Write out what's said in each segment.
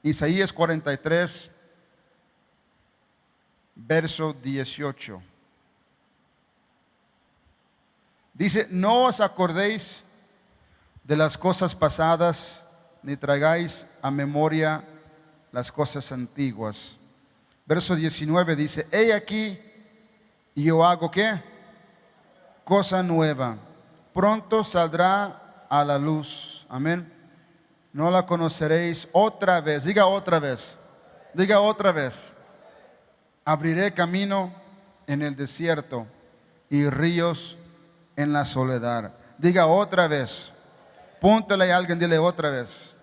Isaías 43, verso 18. Dice: no os acordéis de las cosas pasadas, ni traigáis a memoria las cosas antiguas. Verso 19 dice: he aquí, yo hago ¿qué? Cosa nueva. Pronto saldrá a la luz. Amén. No la conoceréis otra vez. Diga otra vez. Diga otra vez. Abriré camino en el desierto y ríos en la soledad. Diga otra vez. Púntale a alguien, dile otra vez.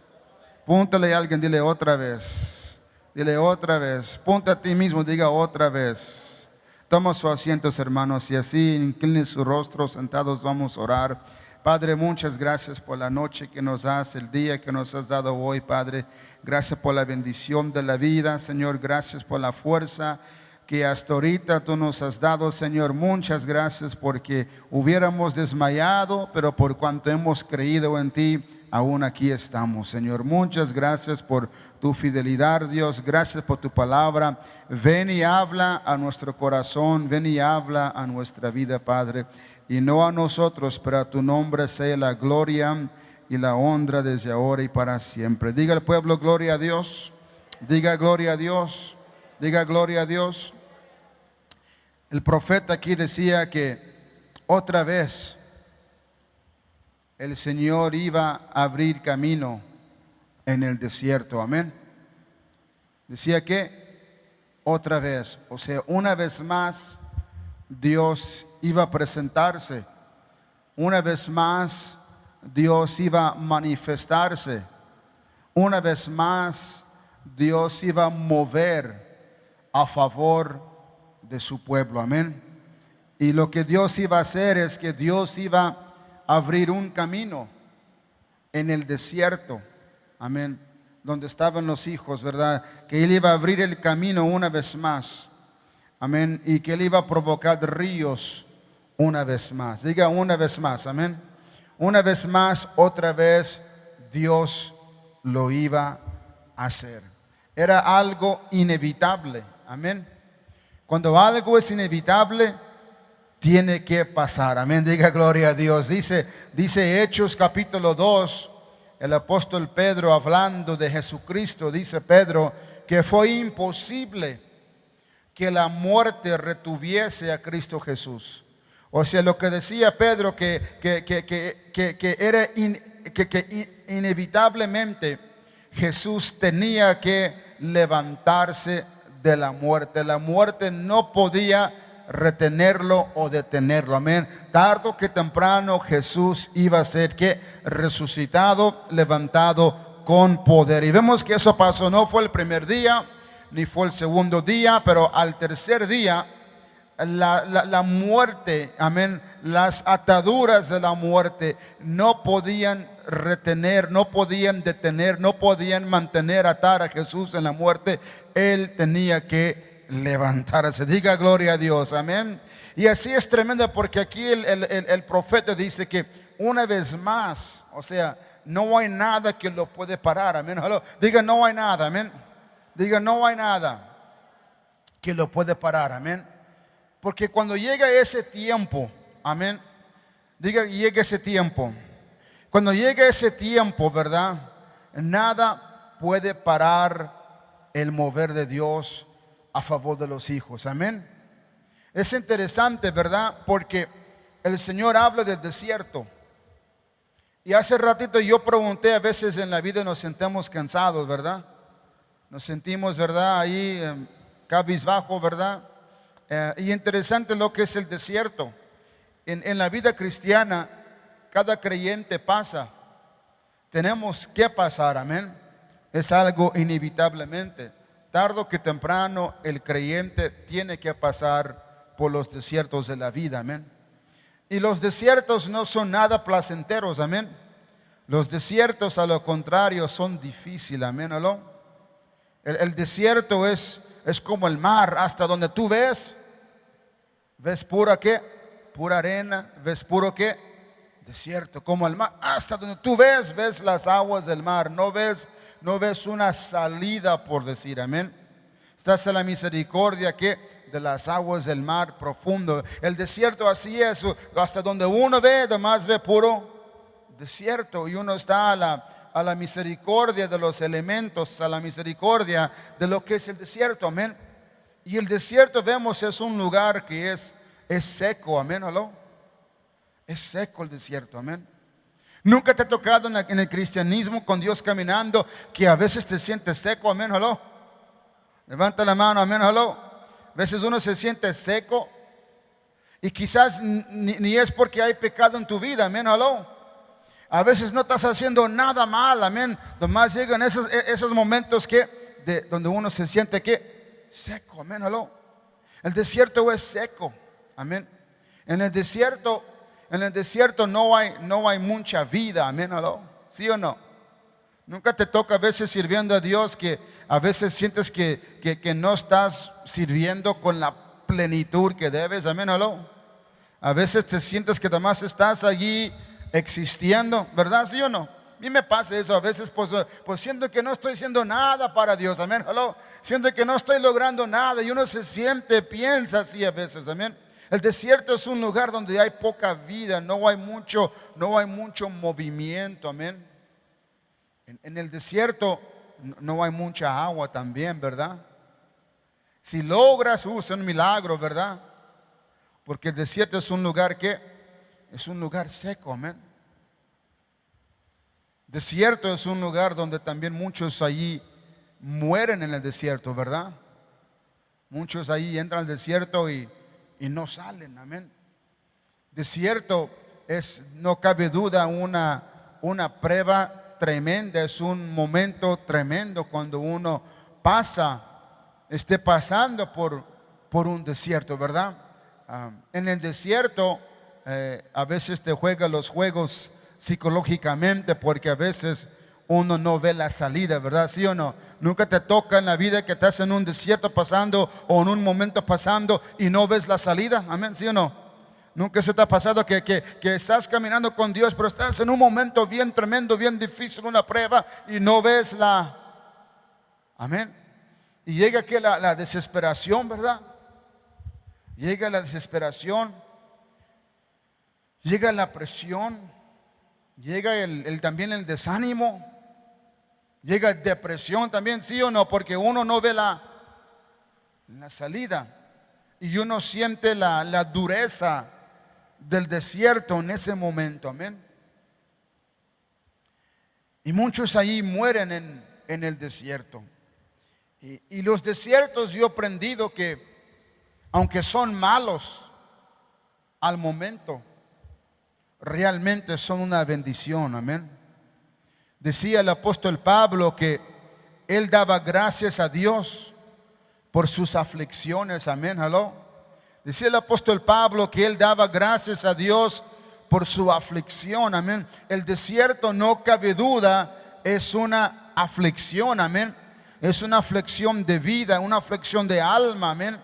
Púntale a alguien, dile otra vez. Dile otra vez. Punta a ti mismo, diga otra vez. Toma sus asientos, hermanos, y así inclinen su rostro, sentados vamos a orar. Padre, muchas gracias por la noche que nos das, el día que nos has dado hoy, Padre. Gracias por la bendición de la vida, Señor. Gracias por la fuerza que hasta ahorita tú nos has dado, Señor. Muchas gracias porque hubiéramos desmayado, pero por cuanto hemos creído en ti, aún aquí estamos, Señor. Muchas gracias por tu fidelidad, Dios. Gracias por tu palabra. Ven y habla a nuestro corazón, ven y habla a nuestra vida, Padre. Y no a nosotros, pero a tu nombre sea la gloria y la honra desde ahora y para siempre. Diga al pueblo: gloria a Dios. Diga gloria a Dios. Diga gloria a Dios. El profeta aquí decía que otra vez el Señor iba a abrir camino en el desierto. Amén. Decía que otra vez, o sea, una vez más, Dios iba a presentarse. Una vez más, Dios iba a manifestarse. Una vez más, Dios iba a mover a favor de su pueblo. Amén. Y lo que Dios iba a hacer es que Dios iba a abrir un camino en el desierto. Amén. Donde estaban los hijos, ¿verdad? Que Él iba a abrir el camino una vez más. Amén. Y que Él iba a provocar ríos una vez más. Diga una vez más. Amén. Una vez más, otra vez, Dios lo iba a hacer. Era algo inevitable. Amén. Cuando algo es inevitable, tiene que pasar. Amén. Diga gloria a Dios. Dice Hechos capítulo 2, el apóstol Pedro hablando de Jesucristo, dice Pedro que fue imposible que la muerte retuviese a Cristo Jesús. O sea, lo que decía Pedro, que era inevitablemente Jesús tenía que levantarse de la muerte. La muerte no podía retenerlo o detenerlo. Amén. Tarde que temprano Jesús iba a ser que resucitado, levantado con poder. Y vemos que eso pasó. No fue el primer día, ni fue el segundo día, pero al tercer día la muerte, amén, las ataduras de la muerte no podían retener, no podían detener, no podían mantener atar a Jesús en la muerte. Él tenía que levantarse. Diga gloria a Dios. Amén. Y así es tremendo, porque aquí el profeta dice que una vez más, o sea, no hay nada que lo puede parar. Amén. Diga no hay nada. Amén. Diga no hay nada que lo puede parar. Amén. Porque cuando llega ese tiempo, amén, diga llega ese tiempo. Cuando llega ese tiempo, ¿verdad? Nada puede parar el mover de Dios a favor de los hijos. Amén. Es interesante, ¿verdad? Porque el Señor habla del desierto. Y hace ratito yo pregunté, a veces en la vida nos sentimos cansados, ¿verdad? Nos sentimos, ¿verdad? Ahí cabizbajo, ¿verdad? Y interesante lo que es el desierto. En la vida cristiana, cada creyente pasa. Tenemos que pasar, amén. Es algo inevitablemente. Tarde que temprano el creyente tiene que pasar por los desiertos de la vida, amén. Y los desiertos no son nada placenteros, amén. Los desiertos, a lo contrario, son difíciles, amén. El desierto es como el mar, hasta donde tú ves pura ¿qué? Pura arena. Ves puro ¿qué? Desierto, como el mar. Hasta donde tú ves las aguas del mar. No ves no ves una salida, por decir, amén. Estás en la misericordia que de las aguas del mar profundo. El desierto así es, hasta donde uno ve, además ve puro desierto, y uno está a la misericordia de los elementos, a la misericordia de lo que es el desierto, amén. Y el desierto, vemos, es un lugar que es seco, amén, ¿aló? Es seco el desierto, amén. Nunca te ha tocado en el cristianismo con Dios caminando que a veces te sientes seco, amén, ¿aló? Levanta la mano, amén, ¿aló? A veces uno se siente seco y quizás ni es porque hay pecado en tu vida, amén, ¿aló? A veces no estás haciendo nada mal, amén. Nomás llegan esos momentos donde uno se siente que seco, amén, aló. El desierto es seco, amén. En el desierto no hay mucha vida, amén, aló. ¿Sí o no? Nunca te toca a veces sirviendo a Dios que a veces sientes que no estás sirviendo con la plenitud que debes, amén, aló. A veces te sientes que además estás allí existiendo, ¿verdad? ¿Sí o no? A mí me pasa eso a veces, pues siento que no estoy haciendo nada para Dios, amén, hello. Siento que no estoy logrando nada y uno se siente, piensa así a veces, amén. El desierto es un lugar donde hay poca vida, no hay mucho movimiento, amén. En el desierto no hay mucha agua también, ¿verdad? Si logras, es un milagro, ¿verdad? Porque el desierto es un lugar es un lugar seco, amén. Desierto es un lugar donde también muchos allí mueren en el desierto, ¿verdad? Muchos ahí entran al desierto y no salen, amén. Desierto es, no cabe duda, una prueba tremenda, es un momento tremendo cuando uno esté pasando por un desierto, ¿verdad? En el desierto a veces te juega los juegos psicológicamente porque a veces uno no ve la salida, ¿verdad? ¿Sí o no? Nunca te toca en la vida que estás en un desierto pasando o en un momento pasando y no ves la salida, amén, ¿sí o no? Nunca se te ha pasado que estás caminando con Dios, pero estás en un momento bien tremendo, bien difícil, una prueba y no ves amén. Y llega aquí la desesperación, ¿verdad? Llega la desesperación. Llega la presión, llega también el desánimo, llega depresión también, ¿sí o no? Porque uno no ve la salida y uno siente la dureza del desierto en ese momento, amén. Y muchos ahí mueren en el desierto. Y los desiertos, yo he aprendido que aunque son malos al momento, realmente son una bendición, amén. Decía el apóstol Pablo que él daba gracias a Dios por sus aflicciones, amén, aló. Decía el apóstol Pablo que él daba gracias a Dios por su aflicción, amén. El desierto, no cabe duda, es una aflicción, amén. Es una aflicción de vida, una aflicción de alma, amén.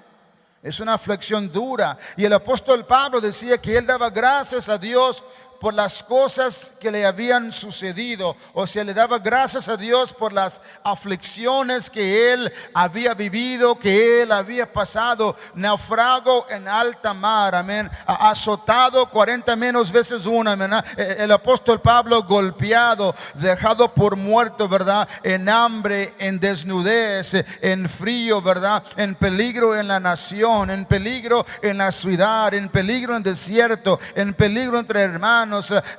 Es una aflicción dura. Y el apóstol Pablo decía que él daba gracias a Dios por las cosas que le habían sucedido. O sea, le daba gracias a Dios por las aflicciones que él había vivido, que él había pasado. Naufrago en alta mar, amén. Azotado 40 menos veces una, amén. El apóstol Pablo golpeado, dejado por muerto, ¿verdad? En hambre, en desnudez, en frío, ¿verdad? En peligro en la nación, en peligro en la ciudad, en peligro en desierto, en peligro entre hermanos.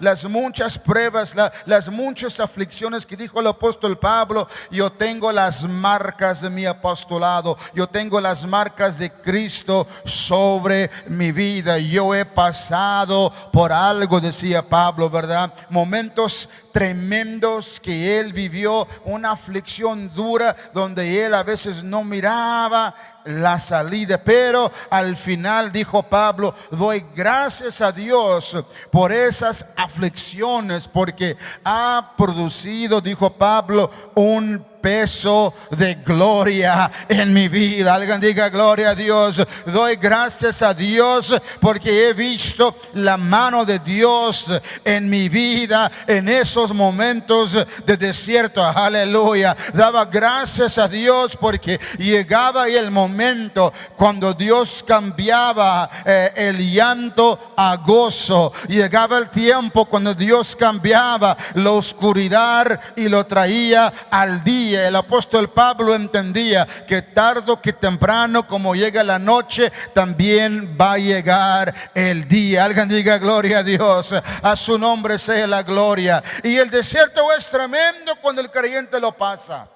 Las muchas pruebas, las muchas aflicciones que dijo el apóstol Pablo. Yo tengo las marcas de mi apostolado, yo tengo las marcas de Cristo sobre mi vida. Yo he pasado por algo, decía Pablo, ¿verdad? Momentos tremendos que él vivió, una aflicción dura donde él a veces no miraba la salida, pero al final, dijo Pablo, doy gracias a Dios por esas aflicciones porque ha producido, dijo Pablo, un peso de gloria en mi vida. Alguien diga gloria a Dios. Doy gracias a Dios porque he visto la mano de Dios en mi vida en esos momentos de desierto. Aleluya. Daba gracias a Dios porque llegaba ahí el momento cuando Dios cambiaba el llanto a gozo. Llegaba el tiempo cuando Dios cambiaba la oscuridad y lo traía al día. El apóstol Pablo entendía que tarde que temprano, como llega la noche, también va a llegar el día. Alguien diga gloria a Dios. A su nombre sea la gloria. Y el desierto es tremendo cuando el creyente lo pasa.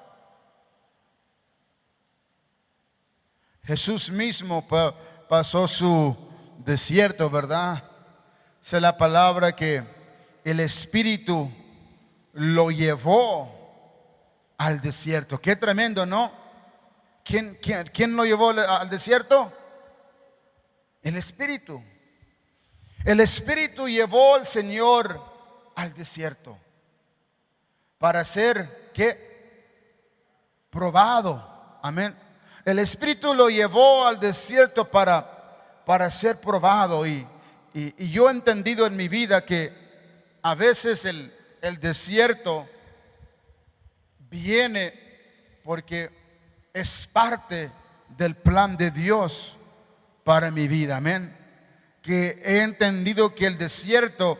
Jesús mismo pasó su desierto, ¿verdad? Dice la palabra que el Espíritu lo llevó al desierto. Qué tremendo, ¿no? ¿Quién lo llevó al desierto? El Espíritu. El Espíritu llevó al Señor al desierto para ser, ¿qué? Probado. Amén. El Espíritu lo llevó al desierto para ser probado. Y yo he entendido en mi vida que a veces el desierto viene porque es parte del plan de Dios para mi vida. Amén. Que he entendido que el desierto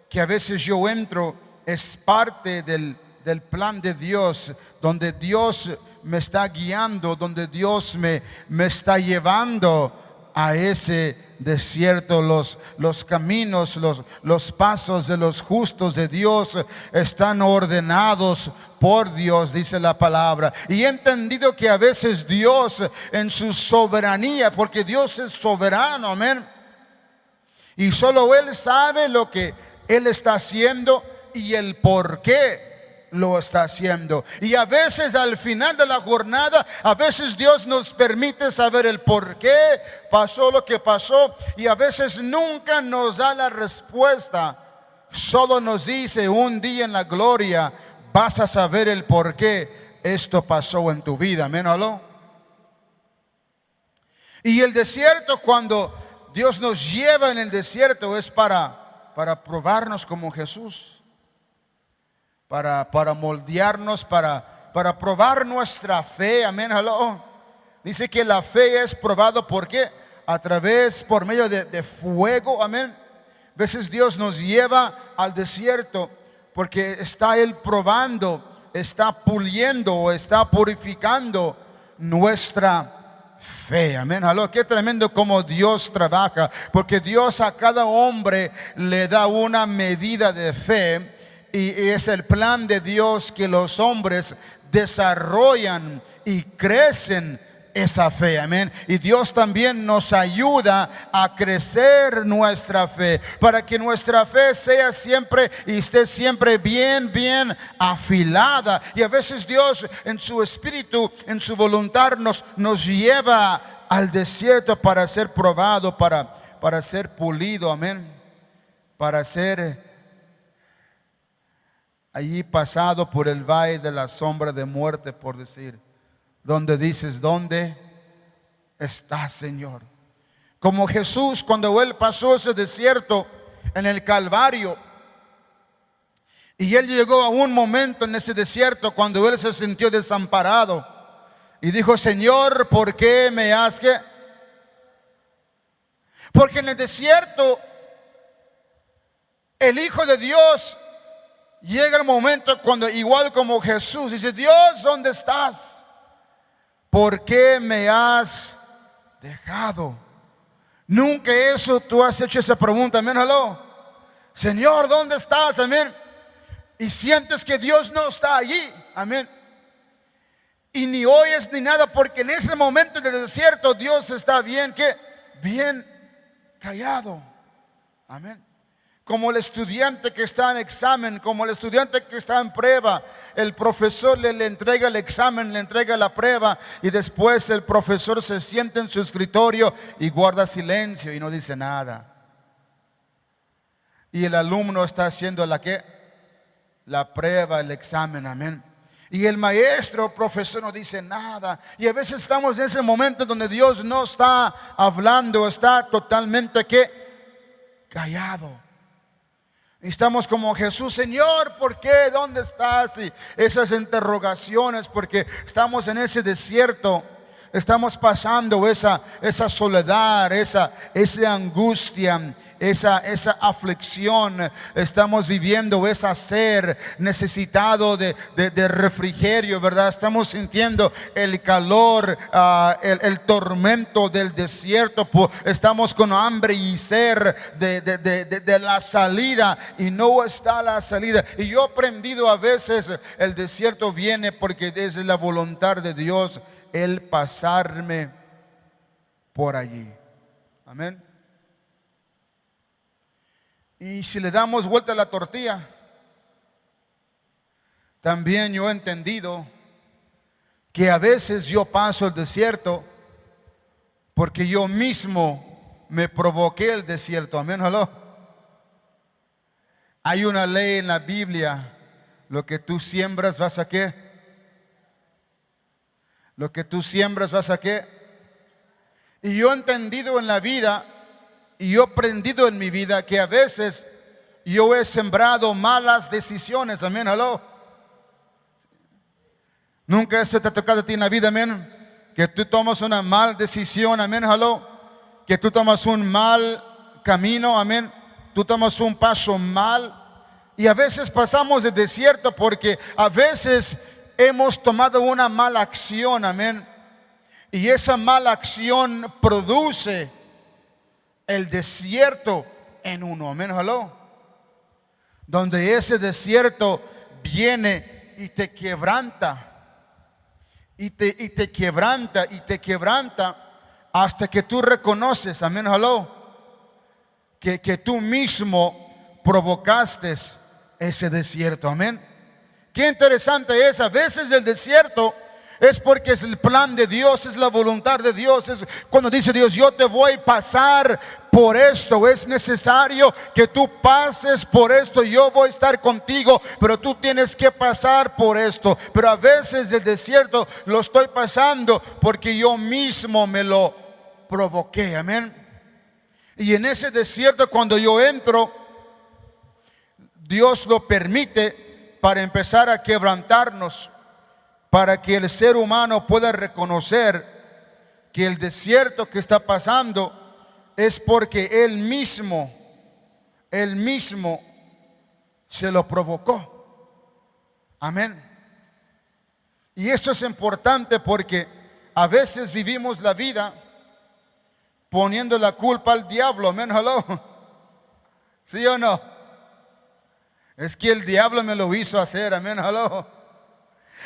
que a veces yo entro es parte del plan de Dios, donde Dios me está guiando, donde Dios me está llevando a ese desierto. Los caminos, los pasos de los justos de Dios están ordenados por Dios, dice la palabra. Y he entendido que a veces Dios en su soberanía, porque Dios es soberano, amén, y solo Él sabe lo que Él está haciendo y el por qué lo está haciendo. Y a veces al final de la jornada, a veces Dios nos permite saber el por qué pasó lo que pasó, y a veces nunca nos da la respuesta. Solo nos dice: un día en la gloria vas a saber el por qué esto pasó en tu vida. Amén. ¿Aló? Y el desierto, cuando Dios nos lleva en el desierto, es para probarnos como Jesús. Para moldearnos, para probar nuestra fe. Amén. Hello. Dice que la fe es probado ¿por qué? Por medio de fuego. Amén. A veces Dios nos lleva al desierto porque está Él probando, está puliendo o está purificando nuestra fe. Amén. Aló, qué tremendo como Dios trabaja, porque Dios a cada hombre le da una medida de fe. Y es el plan de Dios que los hombres desarrollan y crecen esa fe. Amén. Y Dios también nos ayuda a crecer nuestra fe, para que nuestra fe sea siempre y esté siempre bien afilada. Y a veces Dios en su espíritu, en su voluntad nos lleva al desierto para ser probado, para ser pulido. Amén. Para ser allí pasado por el valle de la sombra de muerte, por decir, donde dices: ¿dónde estás, Señor? Como Jesús, cuando Él pasó ese desierto en el Calvario, y Él llegó a un momento en ese desierto cuando Él se sintió desamparado y dijo: Señor, ¿por qué me has que? Porque en el desierto el Hijo de Dios llega el momento cuando, igual como Jesús, dice: Dios, ¿dónde estás? ¿Por qué me has dejado? Nunca eso tú has hecho esa pregunta. Amén. Hello. Señor, ¿dónde estás? Amén. Y sientes que Dios no está allí. Amén. Y ni oyes ni nada, porque en ese momento del desierto Dios está bien, ¿qué? Bien callado. Amén. Como el estudiante que está en examen, como el estudiante que está en prueba, el profesor le entrega el examen, le entrega la prueba, y después el profesor se sienta en su escritorio y guarda silencio y no dice nada. Y el alumno está haciendo la prueba, el examen. Amén. Y el maestro, profesor, no dice nada. Y a veces estamos en ese momento donde Dios no está hablando, está totalmente callado. Y estamos como Jesús, Señor, ¿por qué? ¿Dónde estás? Y esas interrogaciones, porque estamos en ese desierto. Estamos pasando esa soledad, esa angustia, esa aflicción. Estamos viviendo esa sed, necesitado de refrigerio, ¿verdad? Estamos sintiendo el calor, el tormento del desierto. Estamos con hambre y sed de la salida, y no está la salida. Y yo he aprendido, a veces el desierto viene porque es la voluntad de Dios el pasarme por allí. Amén. Y si le damos vuelta a la tortilla, también yo he entendido que a veces yo paso el desierto porque yo mismo me provoqué el desierto. Amén. ¿Aló? Hay una ley en la Biblia: lo que tú siembras vas a ¿qué? Lo que tú siembras vas a ¿qué? Y yo he entendido en la vida, y yo he aprendido en mi vida, que a veces yo he sembrado malas decisiones. Amén, aló. Nunca eso te ha tocado a ti en la vida, amén. Que tú tomas una mala decisión, amén, aló. Que tú tomas un mal camino, amén. Tú tomas un paso mal. Y a veces pasamos el desierto porque a veces hemos tomado una mala acción, amén. Y esa mala acción produce el desierto en uno, amén, aló. Donde ese desierto viene y te quebranta. Y te quebranta hasta que tú reconoces, amén, aló, que tú mismo provocaste ese desierto, amén. Qué interesante es, a veces el desierto es porque es el plan de Dios, es la voluntad de Dios. Es cuando dice Dios, yo te voy a pasar por esto, es necesario que tú pases por esto, yo voy a estar contigo, pero tú tienes que pasar por esto. Pero a veces el desierto lo estoy pasando porque yo mismo me lo provoqué, amén. Y en ese desierto, cuando yo entro, Dios lo permite para empezar a quebrantarnos, para que el ser humano pueda reconocer que el desierto que está pasando es porque Él mismo se lo provocó. Amén. Y esto es importante porque a veces vivimos la vida poniendo la culpa al diablo. Amén, hello. ¿Sí o no? Es que el diablo me lo hizo hacer. Amén, hello.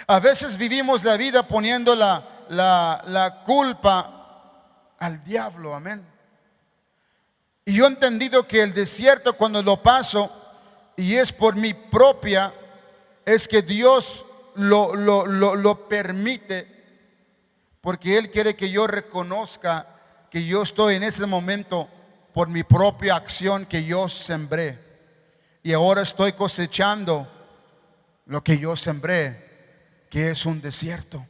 A veces vivimos la vida poniendo la culpa al diablo, amén. Y yo he entendido que el desierto, cuando lo paso, y es por mi propia, es que Dios lo permite, porque Él quiere que yo reconozca que yo estoy en ese momento por mi propia acción que yo sembré. Y ahora estoy cosechando lo que yo sembré, que es un desierto.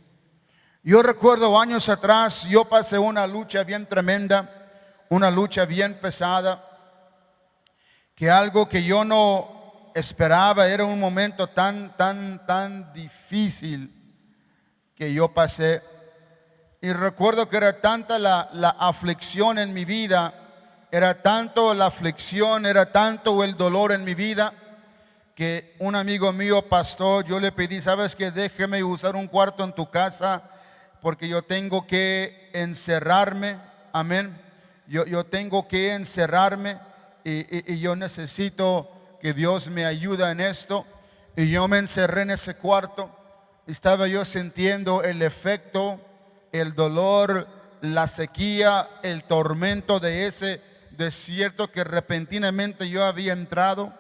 Yo recuerdo años atrás, yo pasé una lucha bien tremenda, una lucha bien pesada, que algo que yo no esperaba, era un momento tan difícil que yo pasé. Y recuerdo que era tanta la aflicción en mi vida, era tanto la aflicción, era tanto el dolor en mi vida, que un amigo mío, pastor, yo le pedí, ¿sabes qué? Déjeme usar un cuarto en tu casa porque yo tengo que encerrarme, amén. Yo tengo que encerrarme y yo necesito que Dios me ayude en esto. Y yo me encerré en ese cuarto. Estaba yo sintiendo el efecto, el dolor, la sequía, el tormento de ese desierto que repentinamente yo había entrado.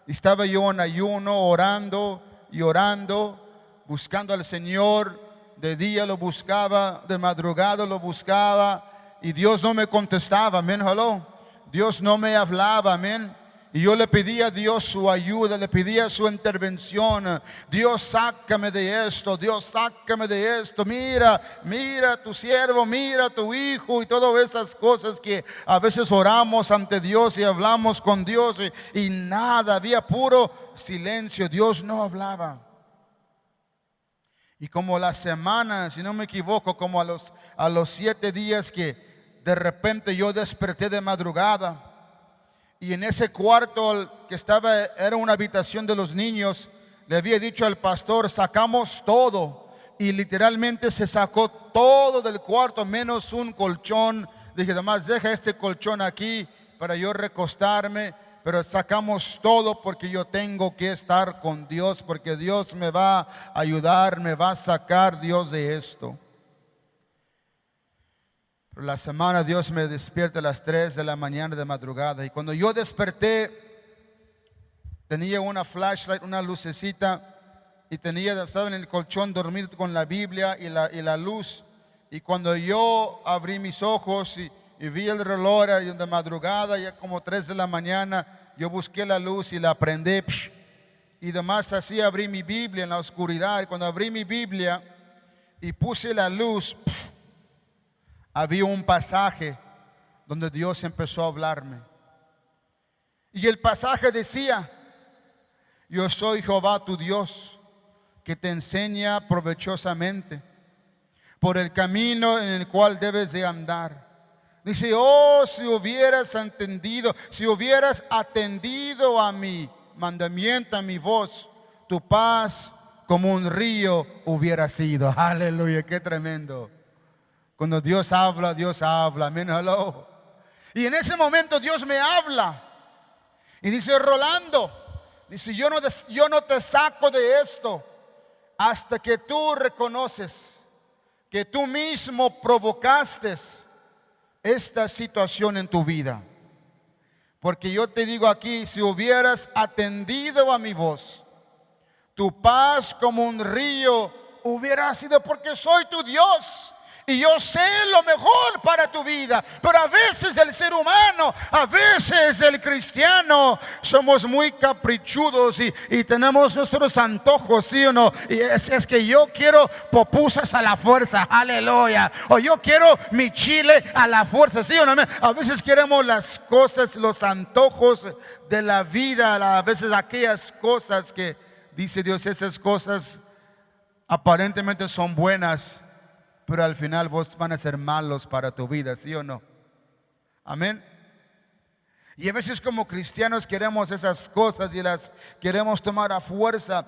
Estaba yo en ayuno, orando y orando, buscando al Señor. De día lo buscaba, de madrugada lo buscaba, y Dios no me contestaba, amén, hello. Dios no me hablaba, amén. Y yo le pedí a Dios su ayuda, le pedía su intervención. Dios, sácame de esto, Dios, sácame de esto. Mira, mira a tu siervo, mira a tu hijo y todas esas cosas que a veces oramos ante Dios y hablamos con Dios y nada, había puro silencio. Dios no hablaba. Y como la semana, si no me equivoco, como a los 7 días que de repente yo desperté de madrugada. Y en ese cuarto que estaba, era una habitación de los niños, le había dicho al pastor, sacamos todo. Y literalmente se sacó todo del cuarto, menos un colchón. Dije, además, deja este colchón aquí para yo recostarme. Pero sacamos todo porque yo tengo que estar con Dios, porque Dios me va a ayudar, me va a sacar Dios de esto. Pero la semana Dios me despierta a las 3 de la mañana de madrugada. Y cuando yo desperté, tenía una flashlight, una lucecita. Y estaba en el colchón dormido con la Biblia y la luz. Y cuando yo abrí mis ojos y vi el reloj de madrugada, ya como 3 de la mañana, yo busqué la luz y la prendí. Y además así abrí mi Biblia en la oscuridad. Y cuando abrí mi Biblia y puse la luz, había un pasaje donde Dios empezó a hablarme. Y el pasaje decía, yo soy Jehová tu Dios, que te enseña provechosamente por el camino en el cual debes de andar. Dice, oh, si hubieras entendido, si hubieras atendido a mi mandamiento, a mi voz, tu paz como un río hubiera sido. Aleluya, qué tremendo. Cuando Dios habla, amén, hello. Y en ese momento Dios me habla y dice, Rolando, dice, yo no te saco de esto hasta que tú reconoces que tú mismo provocaste esta situación en tu vida. Porque yo te digo aquí, si hubieras atendido a mi voz, tu paz como un río hubiera sido, porque soy tu Dios. Y yo sé lo mejor para tu vida. Pero a veces el ser humano, a veces el cristiano, somos muy caprichudos y tenemos nuestros antojos, ¿sí o no? Y es que yo quiero popusas a la fuerza, aleluya. O yo quiero mi chile a la fuerza, ¿sí o no? A veces queremos las cosas, los antojos de la vida. A veces aquellas cosas que dice Dios, esas cosas aparentemente son buenas, pero al final vos van a ser malos para tu vida, ¿sí o no? Amén. Y a veces como cristianos queremos esas cosas y las queremos tomar a fuerza.